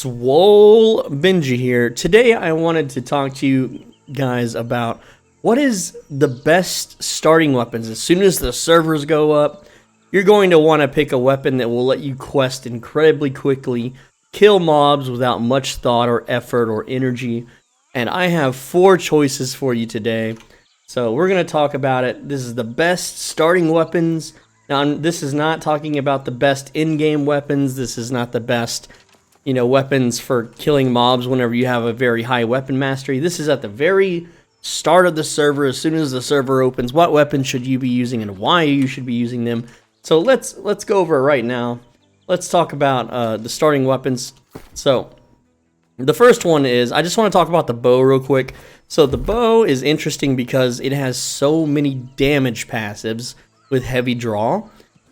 SwoleBenji here. Today I wanted to talk to you guys about what is the best starting weapons. As soon as the servers go up, you're going to want to pick a weapon that will let you quest incredibly quickly, kill mobs without much thought or effort or energy. And I have 4 choices for you today. So we're going to talk about it. This is the best starting weapons. Now, this is not talking about the best in-game weapons. This is not the best, weapons for killing mobs whenever you have a very high weapon mastery. This is at the very start of the server. As soon as the server opens, what weapons should you be using and why you should be using them. So let's go over it right now. Let's talk about the starting weapons. So the first one is, I just want to talk about the bow real quick. So the bow is interesting because it has so many damage passives with heavy draw,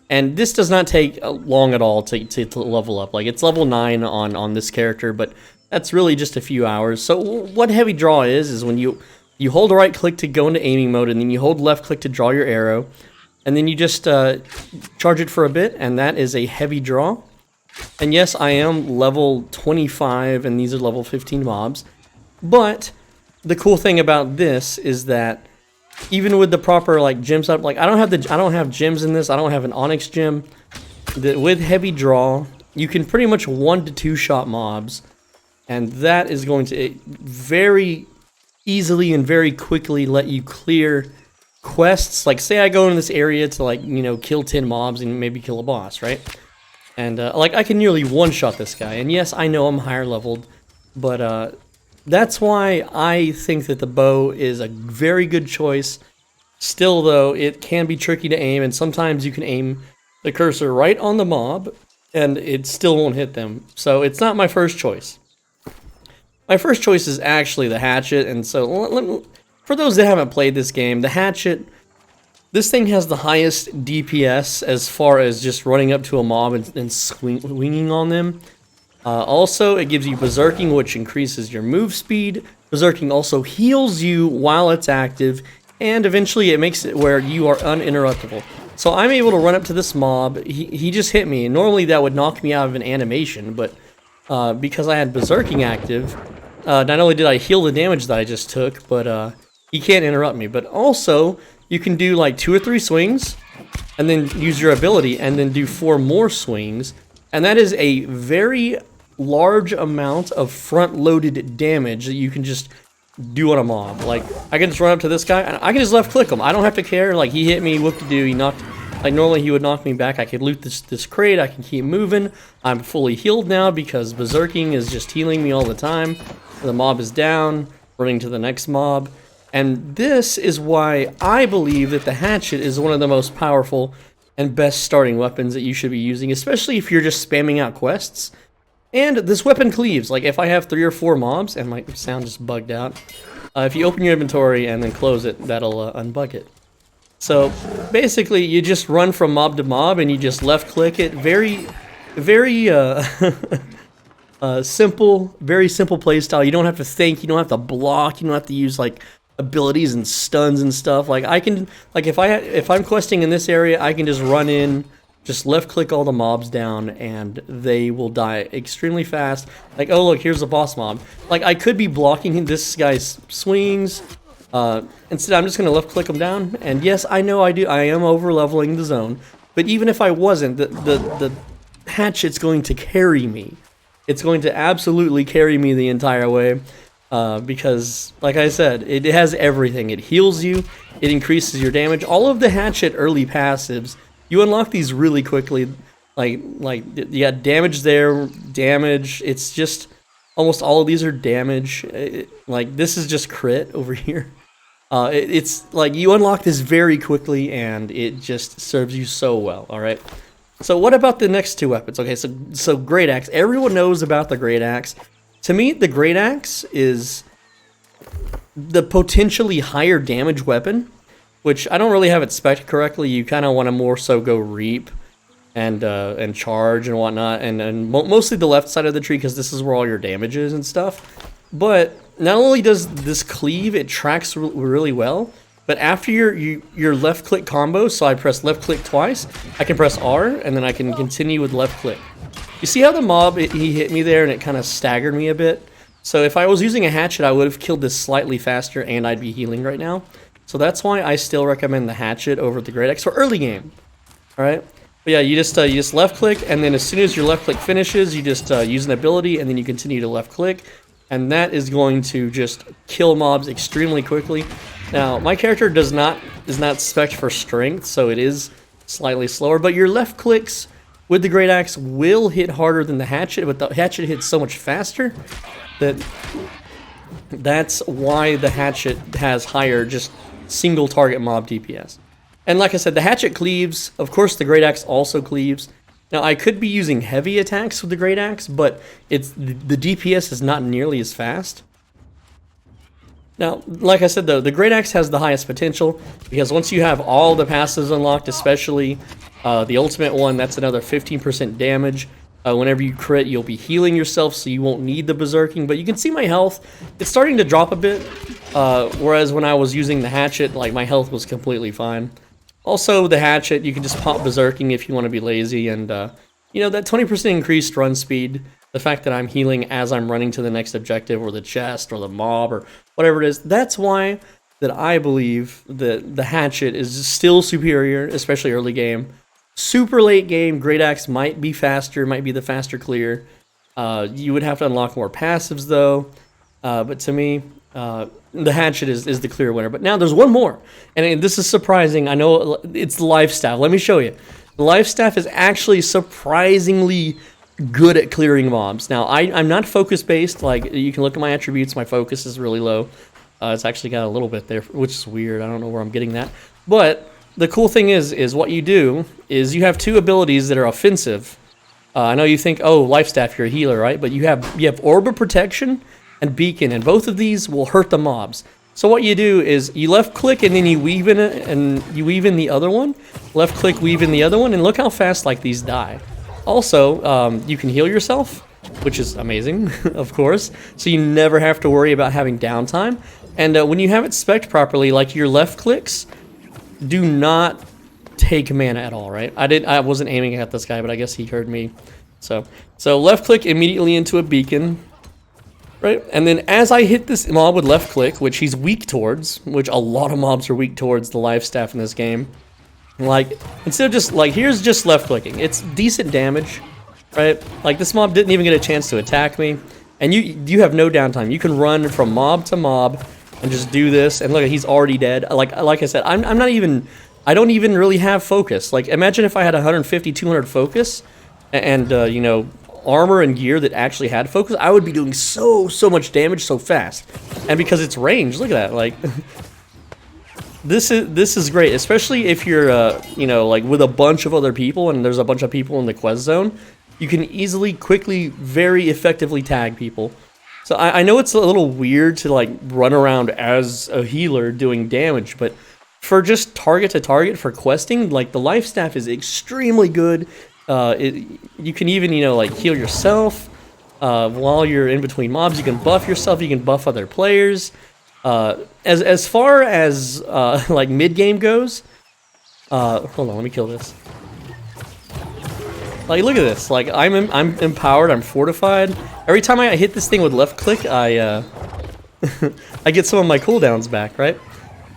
and this does not take long at all to level up. Like, it's level 9 on this character, but that's really just a few hours. So what heavy draw is when you hold right click to go into aiming mode, and then you hold left click to draw your arrow, and then you just charge it for a bit, and that is a heavy draw. And yes, I am level 25, and these are level 15 mobs, but the cool thing about this is that even with the proper gem setup, I don't have gems in this. I don't have an onyx gem. With heavy draw, you can pretty much 1 to 2 shot mobs, and that is going to very easily and very quickly let you clear quests. Like, say I go in this area to kill 10 mobs and maybe kill a boss, right? And I can nearly one-shot this guy. And yes, I know I'm higher leveled, but that's why I think that the bow is a very good choice. Still, though, it can be tricky to aim, and sometimes you can aim the cursor right on the mob, and it still won't hit them. So it's not my first choice. My first choice is actually the Hatchet, and so for those that haven't played this game, the Hatchet, this thing has the highest DPS as far as just running up to a mob and swinging on them. Also, it gives you berserking, which increases your move speed. Berserking also heals you while it's active, and eventually it makes it where you are uninterruptible. So I'm able to run up to this mob. He just hit me, and normally that would knock me out of an animation, but because I had berserking active, not only did I heal the damage that I just took, but he can't interrupt me. But also, you can do 2 or 3 swings, and then use your ability, and then do 4 more swings, and that is a very large amount of front-loaded damage that you can just do on a mob. I can just run up to this guy, and I can just left-click him. I don't have to care. He hit me, whoop-de-doo, he knocked... normally he would knock me back. I could loot this crate, I can keep moving. I'm fully healed now because berserking is just healing me all the time. The mob is down, running to the next mob. And this is why I believe that the Hatchet is one of the most powerful and best starting weapons that you should be using, especially if you're just spamming out quests. And this weapon cleaves. If I have 3 or 4 mobs, and my sound just bugged out, if you open your inventory and then close it, that'll unbug it. So basically, you just run from mob to mob, and you just left click it. Very simple, very simple playstyle. You don't have to think, you don't have to block, you don't have to use abilities and stuns and stuff. I can, if I'm questing in this area, I can just run in, just left click all the mobs down, and they will die extremely fast. Oh look, here's a boss mob. I could be blocking this guy's swings. Instead, I'm just gonna left click him down. And yes, I know I am over leveling the zone. But even if I wasn't, the Hatchet's going to carry me. It's going to absolutely carry me the entire way. Because, like I said, it has everything. It heals you, it increases your damage. All of the Hatchet early passives, you unlock these really quickly. You got damage there, damage. It's just, almost all of these are damage. This is just crit over here. It's you unlock this very quickly, and it just serves you so well, alright? So what about the next 2 weapons? Okay, so Great Axe. Everyone knows about the Great Axe. To me, the Great Axe is the potentially higher damage weapon, which I don't really have it spec'd correctly. You kind of want to more so go reap and charge and whatnot, and mostly the left side of the tree, because this is where all your damage is and stuff. But not only does this cleave, it tracks really well, But after your left click combo, so I press left click twice, I can press R, and then I can continue with left click. You see how the mob, he hit me there and it kind of staggered me a bit? So if I was using a hatchet, I would have killed this slightly faster and I'd be healing right now. So that's why I still recommend the hatchet over the great axe for early game. Alright? But yeah, you just left click, and then as soon as your left click finishes, you just use an ability, and then you continue to left click. And that is going to just kill mobs extremely quickly. Now, my character is not spec'd for strength, so it is slightly slower, but your left clicks with the great axe will hit harder than the hatchet, but the hatchet hits so much faster that that's why the hatchet has higher just single target mob DPS. And like I said, the hatchet cleaves. Of course, the great axe also cleaves. Now, I could be using heavy attacks with the great axe, but the DPS is not nearly as fast. Now, like I said, though, the great axe has the highest potential because once you have all the passives unlocked, especially the ultimate one, that's another 15% damage. Whenever you crit, you'll be healing yourself, so you won't need the berserking. But you can see my health; it's starting to drop a bit. Whereas when I was using the hatchet, like my health was completely fine. Also, the hatchet, you can just pop berserking if you want to be lazy, and you know, that 20% increased run speed, the fact that I'm healing as I'm running to the next objective, or the chest, or the mob, or whatever it is, that's why that I believe that the hatchet is still superior, especially early game. Super late game, great axe might be faster, might be the faster clear. You would have to unlock more passives though, but to me, the hatchet is the clear winner. But now there's one more, and this is surprising. I know it's the life staff. Let me show you. The life staff is actually surprisingly good at clearing mobs. Now, I'm not focus based. Like, you can look at my attributes. My focus is really low. It's actually got a little bit there, which is weird. I don't know where I'm getting that. But the cool thing is what you do is you have two abilities that are offensive. I know you think, oh, life staff, you're a healer, right? But you have orb of protection and beacon, and both of these will hurt the mobs. So what you do is you left click and then you weave in it, and you weave in the other one. Left click, weave in the other one, and look how fast like these die. Also, you can heal yourself, which is amazing, of course. So you never have to worry about having downtime. And when you have it spec'd properly, like your left clicks do not take mana at all, right? I wasn't aiming at this guy, but I guess he heard me. So left click immediately into a beacon. Right, and then as I hit this mob with left click, which he's weak towards, which a lot of mobs are weak towards the life staff in this game, like, instead of just, like, here's just left clicking. It's decent damage, right? Like, this mob didn't even get a chance to attack me, and you have no downtime. You can run from mob to mob and just do this, and look, he's already dead. Like I said, I don't even really have focus. Like, imagine if I had 150, 200 focus, and, you know, armor and gear that actually had focus, I would be doing so much damage so fast. And because it's ranged, look at that, like this is great, especially if you're you know, like with a bunch of other people and there's a bunch of people in the quest zone. You can easily, quickly, very effectively tag people. So I know it's a little weird to like run around as a healer doing damage, but for just target to target for questing, like the life staff is extremely good. You can even, you know, like heal yourself while you're in between mobs. You can buff yourself. You can buff other players. As far as like mid game goes, hold on, let me kill this. Like, look at this. Like, I'm empowered. I'm fortified. Every time I hit this thing with left click, I I get some of my cooldowns back, right?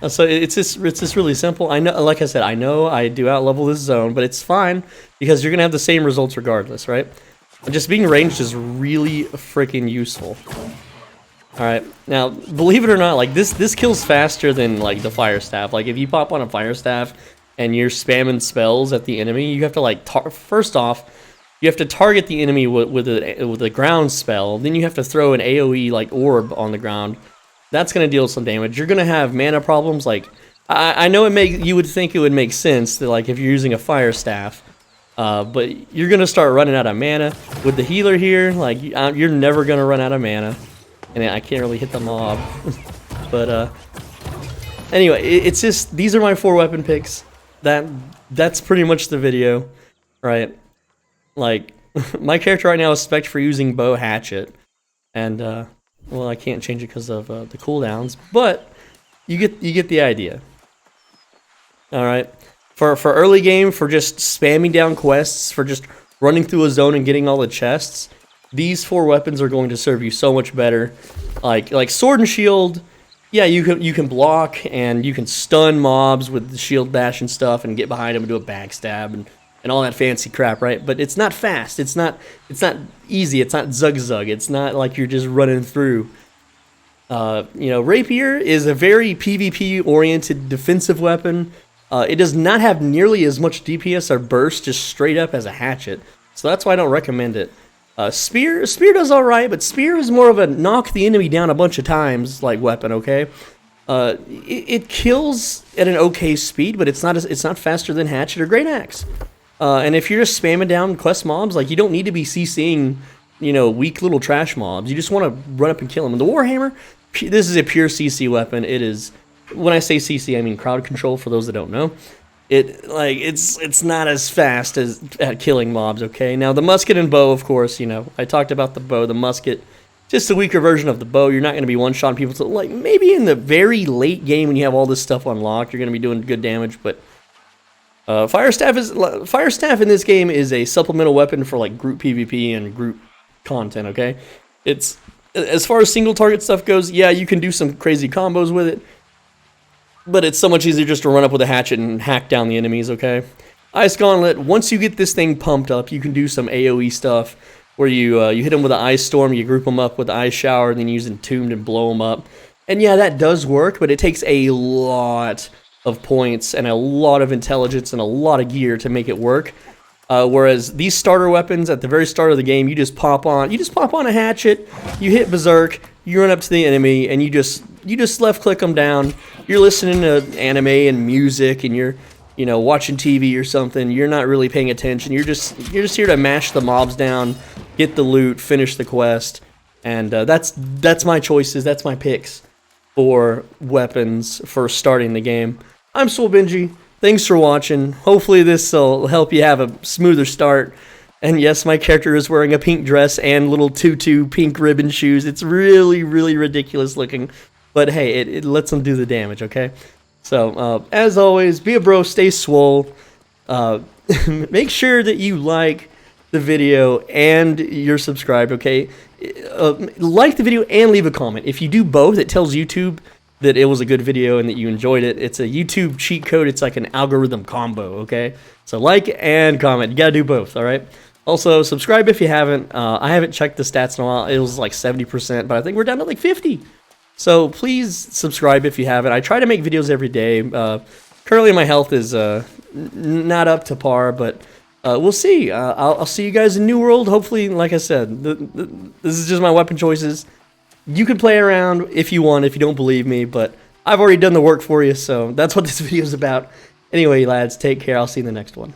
So it's just really simple. I know, like I said, I know I do outlevel this zone, but it's fine because you're gonna have the same results regardless, right? And just being ranged is really freaking useful. All right, now believe it or not, like this kills faster than like the fire staff. Like if you pop on a fire staff and you're spamming spells at the enemy, you have to like first off, you have to target the enemy with a ground spell. Then you have to throw an AOE like orb on the ground. That's going to deal some damage. You're going to have mana problems. Like, I know you would think it would make sense that, like, if you're using a fire staff, but you're going to start running out of mana. With the healer here, like, you're never going to run out of mana. And I can't really hit the mob. But, anyway, it's just, these are my 4 weapon picks. That's pretty much the video, right? Like, my character right now is spec'd for using bow hatchet. And, well, I can't change it because of the cooldowns, but you get the idea. All right, for early game, for just spamming down quests, for just running through a zone and getting all the chests, these 4 weapons are going to serve you so much better. Like sword and shield, yeah, you can block and you can stun mobs with the shield bash and stuff and get behind them and do a backstab and all that fancy crap, right? But it's not fast. It's not easy. It's not zug. It's not like you're just running through. Rapier is a very PvP-oriented defensive weapon. It does not have nearly as much DPS or burst just straight up as a hatchet, so that's why I don't recommend it. Spear does alright, but Spear is more of a knock the enemy down a bunch of times like weapon, okay? It kills at an okay speed, but it's not faster than Hatchet or Great Axe. And if you're just spamming down quest mobs, like, you don't need to be CCing, weak little trash mobs. You just want to run up and kill them. And the Warhammer, this is a pure CC weapon. It is, when I say CC, I mean crowd control, for those that don't know. It's not as fast as at killing mobs, okay? Now, the musket and bow, of course, I talked about the bow, the musket, just a weaker version of the bow. You're not going to be one-shotting people. So, like, maybe in the very late game when you have all this stuff unlocked, you're going to be doing good damage, but Fire Staff in this game is a supplemental weapon for, like, group PvP and group content, okay? It's, as far as single target stuff goes, yeah, you can do some crazy combos with it, but it's so much easier just to run up with a hatchet and hack down the enemies, okay? Ice Gauntlet, once you get this thing pumped up, you can do some AoE stuff where you hit them with an Ice Storm, you group them up with the Ice Shower, and then use Entombed and blow them up. And yeah, that does work, but it takes a lot of points and a lot of intelligence and a lot of gear to make it work. Whereas these starter weapons at the very start of the game, you just pop on a hatchet, you hit berserk, you run up to the enemy, and you just left click them down. You're listening to anime and music, and you're watching TV or something. You're not really paying attention. You're just here to mash the mobs down, get the loot, finish the quest, and that's my choices. That's my picks for weapons for starting the game. I'm SwoleBenji. Thanks for watching. Hopefully this will help you have a smoother start. And yes, my character is wearing a pink dress and little tutu pink ribbon shoes. It's really, really ridiculous looking. But hey, it lets them do the damage, okay? So, as always, be a bro, stay swole. Make sure that you like the video and you're subscribed, okay? Like the video and leave a comment. If you do both, it tells YouTube that it was a good video and that you enjoyed it. It's a YouTube cheat code. It's like an algorithm combo, okay? So like and comment. You gotta do both, all right? Also, subscribe if you haven't. I haven't checked the stats in a while. It was like 70%, but I think we're down to like 50. So please subscribe if you haven't. I try to make videos every day. Currently my health is not up to par, but we'll see. I'll see you guys in New World. Hopefully, like I said, this is just my weapon choices. You can play around if you want, if you don't believe me, but I've already done the work for you, so that's what this video is about. Anyway, lads, take care. I'll see you in the next one.